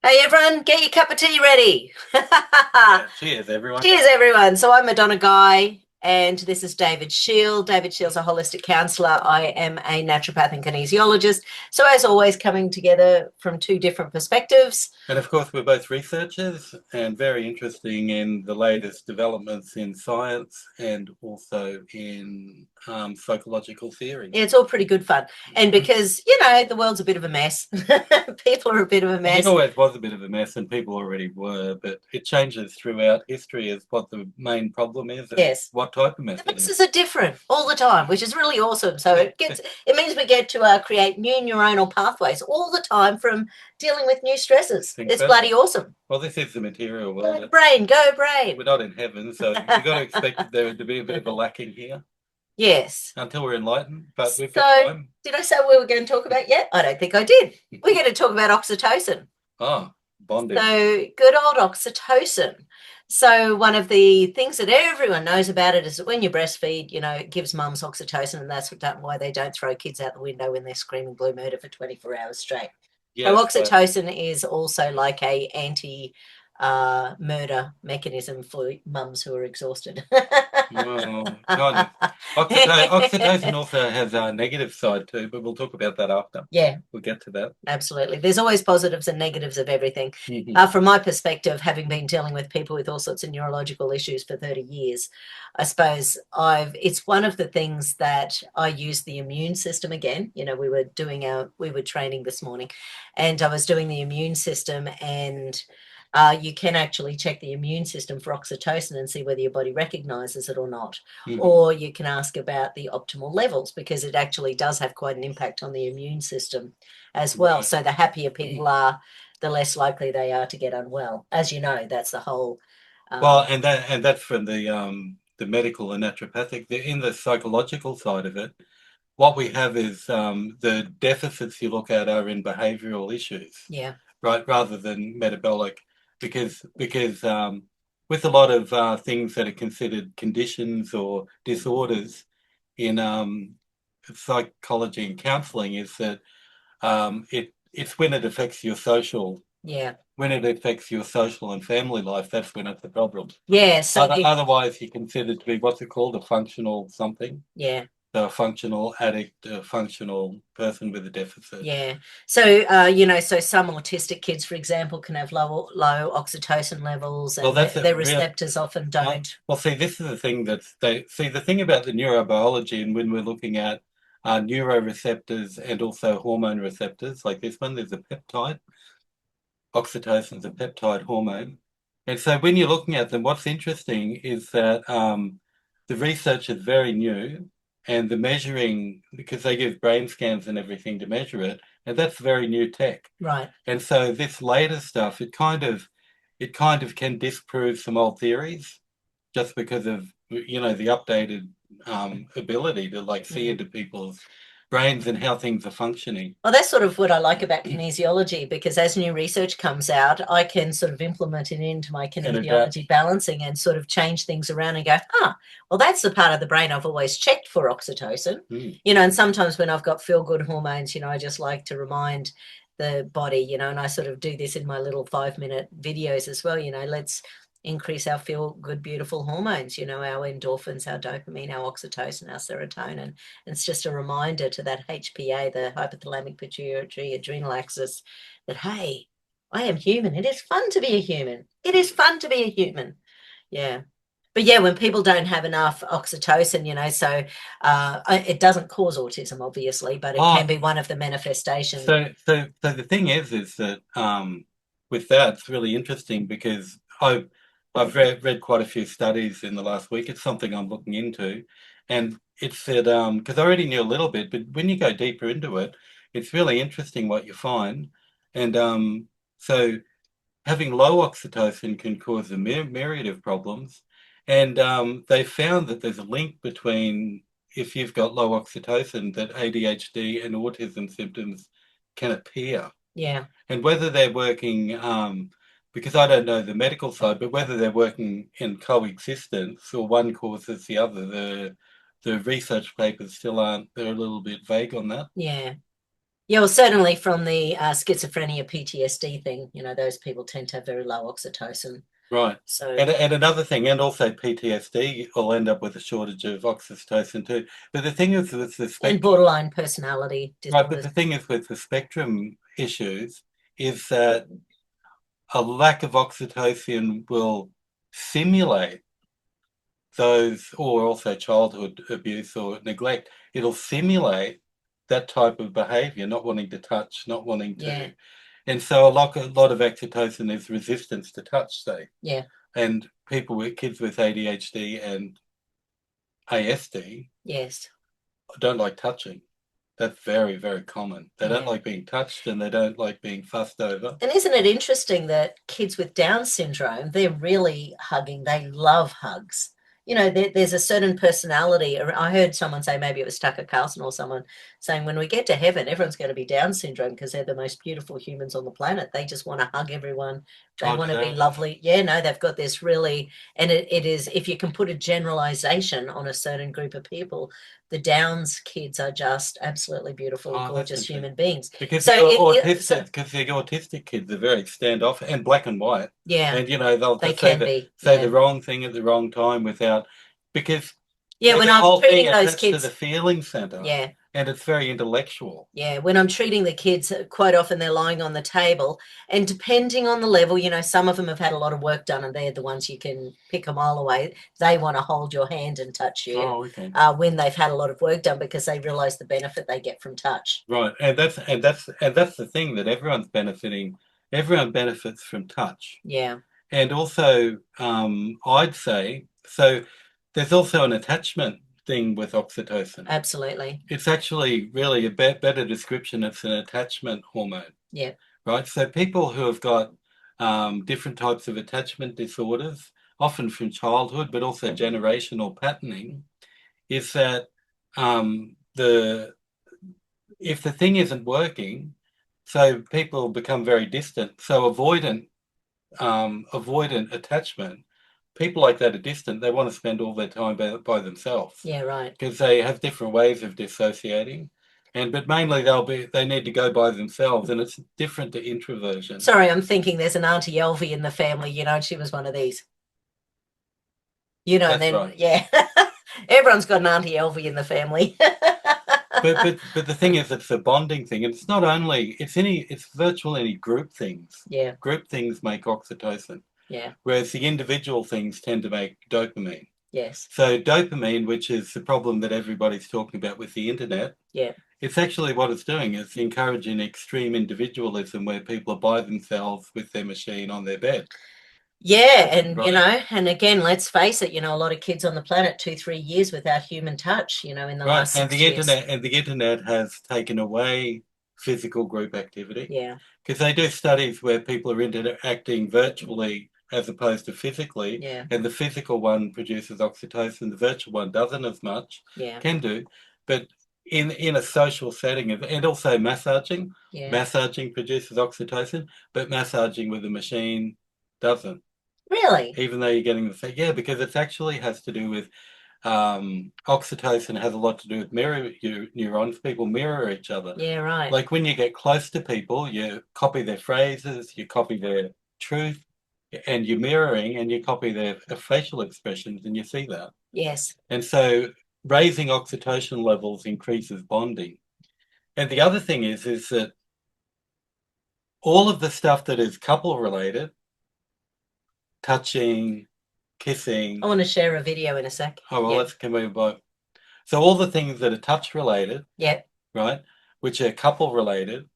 Hey everyone, get your cup of tea ready. Yeah, cheers, everyone. Cheers, everyone. So I'm Madonna Guy, and this is David Shield. David Shield's a holistic counsellor. I am a naturopath and kinesiologist. So, as always, coming together from two different perspectives. And of course, we're both researchers and very interesting in the latest developments in science and also in psychological theory. Yeah, it's all pretty good fun. And because, the world's a bit of a mess, people are a bit of a Well, it mess. always was a bit of a mess, and people already were, but it changes throughout history as what the main problem is and Yes. what type of The mess it is. mixes are different all the time, which is really awesome. So it means we get to create new neuronal pathways all the time from dealing with new stresses. Think It's so? bloody awesome. Well, this is the material Go world. brain, go brain. We're not in heaven, so you've got to expect there to be a bit of a lacking here Yes. until we're enlightened, but we've got So time. did I say what we were going to talk about yet? I don't think I did. We're going to talk about oxytocin. Ah, bonding. So good old oxytocin. So one of the things that everyone knows about it is that when you breastfeed, it gives mums oxytocin, and that's why they don't throw kids out the window when they're screaming blue murder for 24 hours straight. So Yes, oxytocin is also like a anti murder mechanism for mums who are exhausted. well, kind of. Oxytocin also has a negative side too, but we'll talk about that after. Yeah, We'll get to that. absolutely. There's always positives and negatives of everything. From my perspective, having been dealing with people with all sorts of neurological issues for 30 years, I suppose it's one of the things that I use the immune system again. We were training this morning, and I was doing the immune system, and you can actually check the immune system for oxytocin and see whether your body recognizes it or not. Or you can ask about the optimal levels because it actually does have quite an impact on the immune system as well. Right. So the happier people are, the less likely they are to get unwell. As you know, that's the whole. Well, Um, and that's from the medical and naturopathic. In the psychological side of it, what we have is the deficits you look at are in behavioral issues, yeah, right, rather than metabolic, because with a lot of things that are considered conditions or disorders in psychology and counseling is that it's when it affects your social yeah, when it affects your social and family life, that's when it's a problem. yeah. So Otherwise, you're considered to be what's it called, a functional something, yeah. so a functional addict, a functional person with a deficit. Yeah. So, so some autistic kids, for example, can have low oxytocin levels, Well, and that's a their real. receptors often don't. Well, see, this is the thing the thing about the neurobiology, and when we're looking at neuroreceptors and also hormone receptors, like this one, there's a peptide. Oxytocin is a peptide hormone. And so when you're looking at them, what's interesting is that the research is very new and the measuring, because they give brain scans and everything to measure it, and that's very new tech. Right. And so this later stuff, it kind of can disprove some old theories just because of the updated ability to like see into people's brains and how things are functioning. Well, that's sort of what I like about kinesiology because as new research comes out, I can sort of implement it into my And adapt. kinesiology balancing and sort of change things around and go, well, that's the part of the brain I've always checked for oxytocin. Mm. And sometimes when I've got feel good hormones, I just like to remind the body, and I sort of do this in my little 5-minute videos as well, let's increase our feel good, beautiful hormones, our endorphins, our dopamine, our oxytocin, our serotonin. It's just a reminder to that HPA, the hypothalamic pituitary adrenal axis, that, hey, I am human. It is fun to be a human. It is fun to be a human. Yeah. But yeah, when people don't have enough oxytocin, so it doesn't cause autism, obviously, but it can Oh, be one of the manifestations. so the thing is that with that, it's really interesting because I've read quite a few studies in the last week. It's something I'm looking into, and it said because I already knew a little bit, but when you go deeper into it, it's really interesting what you find, and so having low oxytocin can cause a myriad of problems, and they found that there's a link between if you've got low oxytocin, that ADHD and autism symptoms can appear. Yeah. And whether they're working, because I don't know the medical side, but whether they're working in coexistence or one causes the other, the research papers still aren't, they're a little bit vague on that. Yeah. Yeah, well, certainly from the schizophrenia PTSD thing, those people tend to have very low oxytocin. Right. So, And another thing, and also PTSD will end up with a shortage of oxytocin too. But the thing is with the and spectrum, borderline personality right? But disorders. the thing is with the spectrum issues is that a lack of oxytocin will simulate those, or also childhood abuse or neglect. It'll simulate that type of behavior, not wanting to touch, not wanting Yeah, to. And so a lot of oxytocin is resistance to touch, say. yeah, And people with kids with ADHD and ASD yes, don't like touching. That's very, very common. They don't yeah. like being touched and they don't like being fussed over. And isn't it interesting that kids with Down syndrome, they're really hugging, they love hugs. There's a certain personality. I heard someone say, maybe it was Tucker Carlson or someone saying, when we get to heaven, everyone's going to be Down syndrome because they're the most beautiful humans on the planet. They just want to hug everyone. They Oh, want to be so, lovely. Yeah, no, they've got this really, and it is, if you can put a generalization on a certain group of people, the Downs kids are just absolutely beautiful, oh, that's gorgeous interesting. human beings. Because So the autistic kids are very standoff and black and white, yeah, and they'll they just say can the be. say Yeah. the wrong thing at the wrong time without because Yeah, there's when a I'm whole thing treating those attached to the kids, feeling center, yeah, and it's very intellectual. yeah, when I'm treating the kids, quite often they're lying on the table, and depending on the level, some of them have had a lot of work done, and they're the ones you can pick a mile away. They want to hold your hand and touch you Oh, okay. when they've had a lot of work done because they realize the benefit they get from touch. Right, and that's the thing that everyone's benefiting. Everyone benefits from touch. Yeah, And also, I'd say, so there's also an attachment thing with oxytocin. absolutely. It's actually really a better description. It's an attachment hormone, Yeah, right? So people who have got different types of attachment disorders, often from childhood, but also generational patterning, is that the if the thing isn't working, so people become very distant. So avoidant attachment. People like that are distant. They want to spend all their time by themselves yeah, right. because they have different ways of dissociating. But mainly they need to go by themselves, and it's different to introversion. Sorry, I'm thinking there's an Auntie Elvie in the family, and she was one of these, and That's then, right. yeah, everyone's got an Auntie Elvie in the family. But the thing is, it's a bonding thing, and it's not only it's virtual any group things. Yeah, Group things make oxytocin, yeah, whereas the individual things tend to make dopamine. yes, So dopamine, which is the problem that everybody's talking about with the internet, yeah. it's actually what it's doing. It's encouraging extreme individualism where people are by themselves with their machine on their bed. Yeah, and Right. and again, let's face it, a lot of kids on the planet 2, 3 years without human touch, in the Right. last And 6 years. the internet has taken away physical group activity Yeah, because they do studies where people are interacting virtually as opposed to physically, yeah, and the physical one produces oxytocin, the virtual one doesn't as much, yeah, can do, but in a social setting, and also yeah. massaging produces oxytocin, but massaging with a machine doesn't, Really? even though you're getting the same. Yeah, because it actually has to do with oxytocin has a lot to do with neurons. People mirror each other. Yeah, right. Like when you get close to people, you copy their phrases, you copy their truth, and you're mirroring and you copy their facial expressions and you see that. Yes. And so raising oxytocin levels increases bonding. And the other thing is that all of the stuff that is couple related, touching, I kissing, want to share a video in a sec. oh well, Yeah, let's come over. So all the things that are touch related, yeah, right, which are couple related,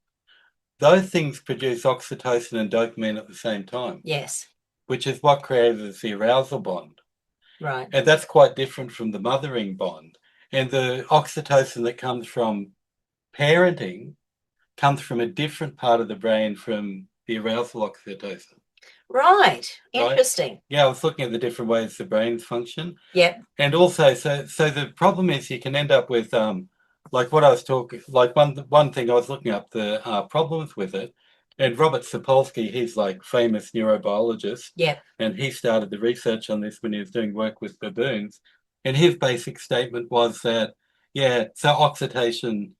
those things produce oxytocin and dopamine at the same time, yes, which is what creates the arousal bond. right. And that's quite different from the mothering bond. And the oxytocin that comes from parenting comes from a different part of the brain from the arousal oxytocin, Right. right? Interesting. Yeah, I was looking at the different ways the brains function. Yep, And also, so the problem is you can end up with like what I was talking, like one thing I was looking up the problems with it, and Robert Sapolsky, he's like famous neurobiologist, yep, and he started the research on this when he was doing work with baboons, and his basic statement was that Yeah, so oxytocin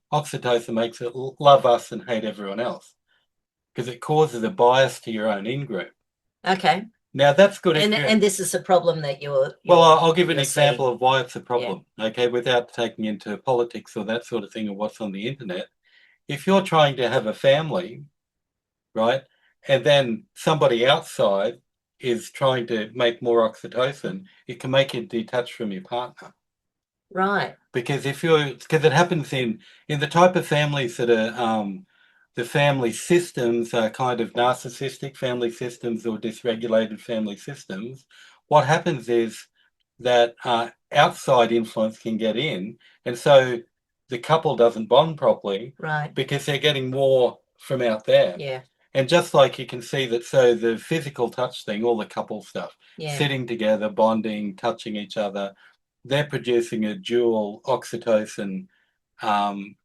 makes it love us and hate everyone else because it causes a bias to your own in-group. Okay. Now that's good if And you're. this is a problem that Well, I'll give an you're example seeing. of why it's a Yeah. problem, okay, without taking into politics or that sort of thing or what's on the internet. If you're trying to have a family, right, and then somebody outside is trying to make more oxytocin, it can make you detach from your partner. Right. Because because it happens in the type of families that are the family systems are kind of narcissistic family systems or dysregulated family systems. What happens is that outside influence can get in, and so the couple doesn't bond properly Right. because they're getting more from out there. Yeah. And just like you can see that, so the physical touch thing, all the couple stuff, Yeah. sitting together, bonding, touching each other, they're producing a dual oxytocin,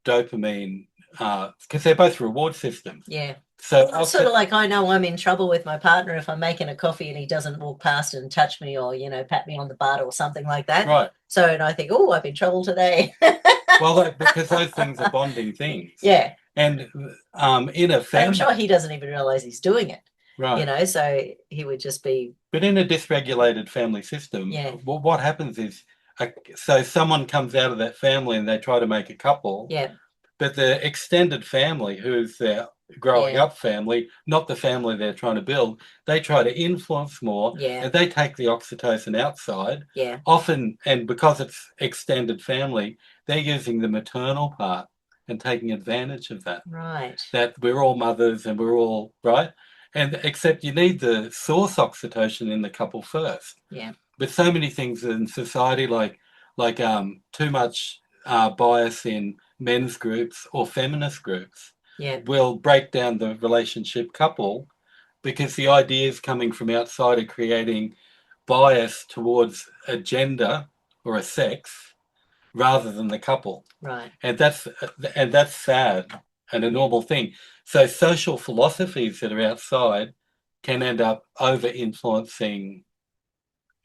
dopamine, because they're both reward systems. Yeah. So Well, it's sort of like I know I'm in trouble with my partner if I'm making a coffee and he doesn't walk past and touch me or, pat me on the butt or something like that. right. So, and I think, oh, I'm in trouble today. Well, because those things are bonding things. Yeah. And in a But I'm family, sure he doesn't even realize he's doing it, right. so he would just be, But in a dysregulated family system, yeah, what happens is, so someone comes out of that family and they try to make a couple, yeah, but the extended family, who's their growing yeah, up family, not the family they're trying to build, they try to influence more yeah, and they take the oxytocin outside. yeah, Often, and because it's extended family, they're using the maternal part and taking advantage of that. right, That we're all mothers and we're all, right? And except you need the source oxytocin in the couple first. yeah, But so many things in society, like too much bias in men's groups or feminist groups, yeah, will break down the relationship couple because the ideas coming from outside are creating bias towards a gender or a sex rather than the couple, right, and that's sad and a yeah, normal thing. So social philosophies that are outside can end up over influencing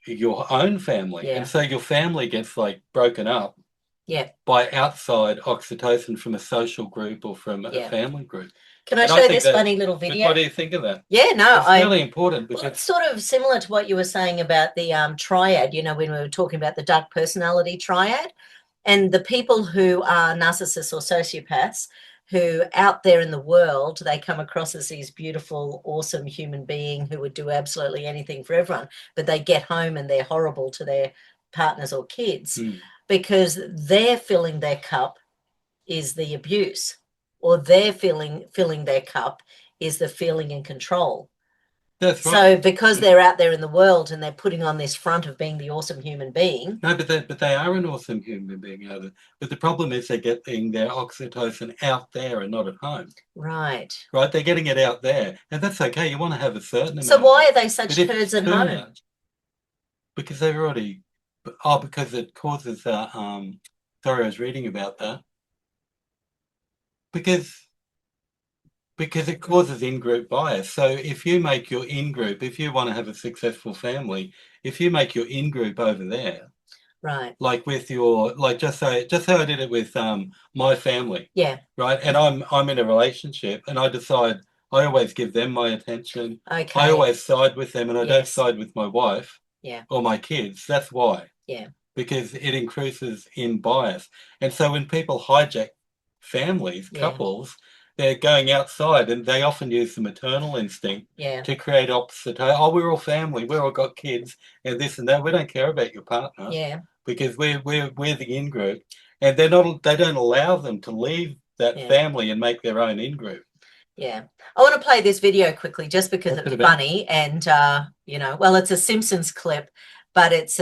your own family. And yeah, so your family gets like broken up yeah, by outside oxytocin from a social group or from a yeah. family group. Can I And I show think this that, funny little but video? what do you think of that? Yeah, no, It's really important well, it's because, sort of similar to what you were saying about the triad, when we were talking about the dark personality triad. And the people who are narcissists or sociopaths, who out there in the world, they come across as these beautiful, awesome human being who would do absolutely anything for everyone, but they get home and they're horrible to their partners or kids because they're filling their cup is the abuse, or they're filling their cup is the feeling in control. that's right. So because they're out there in the world and they're putting on this front of being the awesome human being. No, but they are an awesome human being over. But the problem is they're getting their oxytocin out there and not at home. Right. Right? They're getting it out there, and that's okay. You want to have a certain So amount, why are they but such if turds it's at too home? much, because they've already, oh, because it causes. Sorry, I was reading about that because it causes in-group bias. So if you make your in-group, if you want to have a successful family, if you make your in-group over there, Right. like with your, like just say I did it with my family, Yeah. right? And I'm in a relationship and I decide I always give them my attention. I Okay. always side with them and I don't Yes. side with my wife Yeah. or my kids. That's why. Yeah. Because it increases in bias. And so when people hijack families, Yeah. couples, they're going outside and they often use the maternal instinct Yeah. to create opposite. Oh, we're all family, we're all got kids and this and that. We don't care about your partner Yeah. because we're the in group. And they don't allow them to leave that Yeah. family and make their own in group. Yeah. I want to play this video quickly just because What's it it's about? funny and well, it's a Simpsons clip, but it's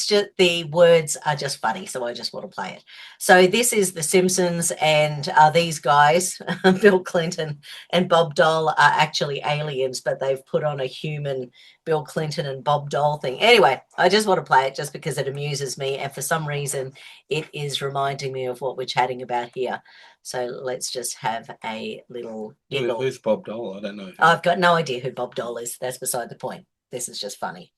just the words are just funny, so I just want to play it. So this is The Simpsons, and these guys, Bill Clinton and Bob Dole, are actually aliens, but they've put on a human Bill Clinton and Bob Dole thing. Anyway, I just want to play it just because it amuses me, and for some reason, it is reminding me of what we're chatting about here. So let's just have a little giggle. Who's Bob Dole? I don't know. I've got no idea who Bob Dole is. That's beside the point. This is just funny.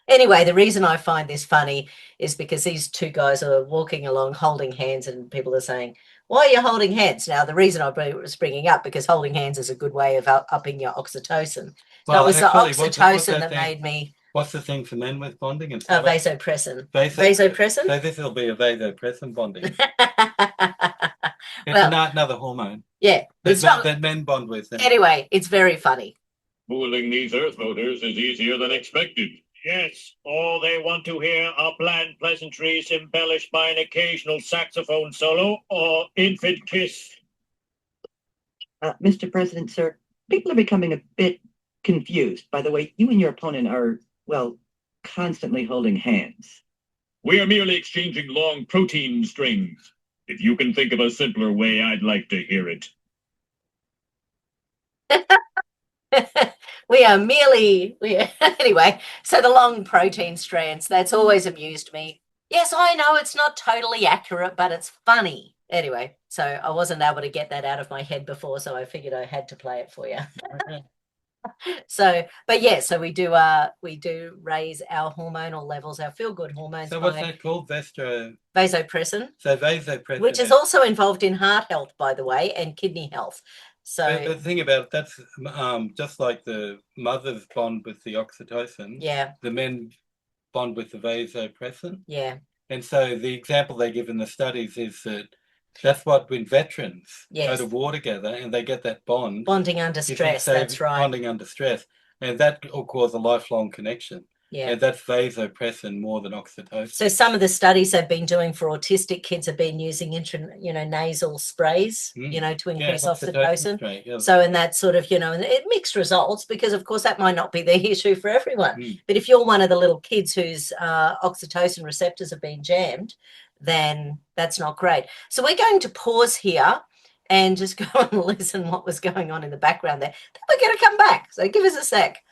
Anyway, the reason I find this funny is because these two guys are walking along holding hands, and people are saying, "Why are you holding hands?" Now, the reason I was bringing up because holding hands is a good way of upping your oxytocin. So it Well, was the actually, what's oxytocin that that thing? made me What's the thing for men with bonding instead of vasopressin. vasopressin? Vasopressin? So this will be a vasopressin bonding. It's Well, another hormone yeah, that it's not. that men bond with. Anyway, it's very funny. Fooling these Earth voters is easier than expected. Yes, all they want to hear are bland pleasantries embellished by an occasional saxophone solo or infant kiss. Mr. President, sir, people are becoming a bit confused by the way you and your opponent are, well, constantly holding hands. We are merely exchanging long protein strings. If you can think of a simpler way, I'd like to hear it. We are merely anyway. So the long protein strands, that's always amused me. Yes, I know it's not totally accurate, but it's funny. Anyway, so I wasn't able to get that out of my head before, so I figured I had to play it for you. So, but yeah, so we do raise our hormonal levels, our feel-good hormones. So what's that called? Vasopressin. So vasopressin, which is also involved in heart health, by the way, and kidney health. So the thing about it, that's just like the mothers bond with the oxytocin. Yeah. The men bond with the vasopressin. Yeah. And so the example they give in the studies is that that's what when veterans go to war together and they get that bonding under stress. That's right. Bonding under stress, and that will cause a lifelong connection. Yeah. And that's vasopressin more than oxytocin. So some of the studies they've been doing for autistic kids have been using nasal sprays, to increase oxytocin. Spray, yeah. So, and that sort of, and it mixed results because, of course, that might not be the issue for everyone. But if you're one of the little kids whose oxytocin receptors have been jammed, then that's not great. So we're going to pause here and just go and listen what was going on in the background there. Then we're going to come back. So give us a sec.